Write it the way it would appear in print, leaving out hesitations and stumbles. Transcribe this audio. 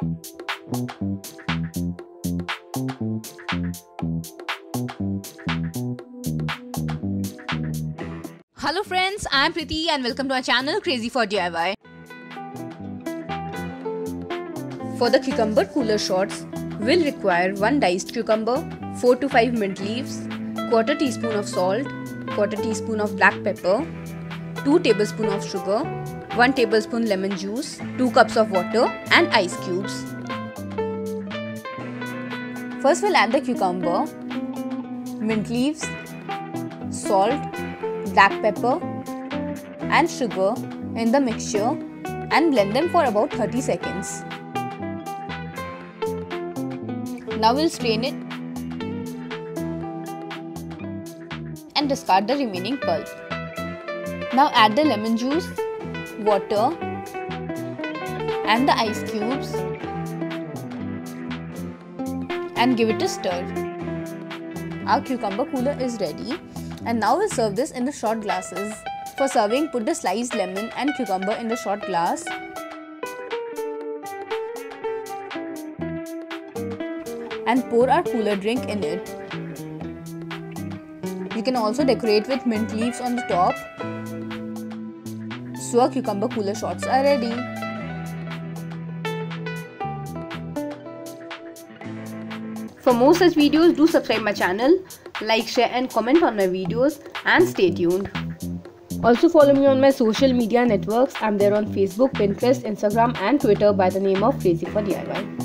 Hello friends, I am Preeti and welcome to our channel Crazy for DIY. For the cucumber cooler shots, we'll require 1 diced cucumber, 4 to 5 mint leaves, quarter teaspoon of salt, quarter teaspoon of black pepper, 2 tablespoons of sugar, 1 tablespoon lemon juice, 2 cups of water and ice cubes. First we'll add the cucumber, mint leaves, salt, black pepper and sugar in the mixture and blend them for about 30 seconds. Now we'll strain it and discard the remaining pulp. Now add the lemon juice, water and the ice cubes and give it a stir. Our cucumber cooler is ready. And now we'll serve this in the shot glasses. For serving, put the sliced lemon and cucumber in the shot glass. And pour our cooler drink in it. You can also decorate with mint leaves on the top. So our cucumber cooler shots are ready. For more such videos, do subscribe my channel, like, share and comment on my videos and stay tuned. Also follow me on my social media networks. I'm there on Facebook, Pinterest, Instagram and Twitter by the name of Crazy for DIY.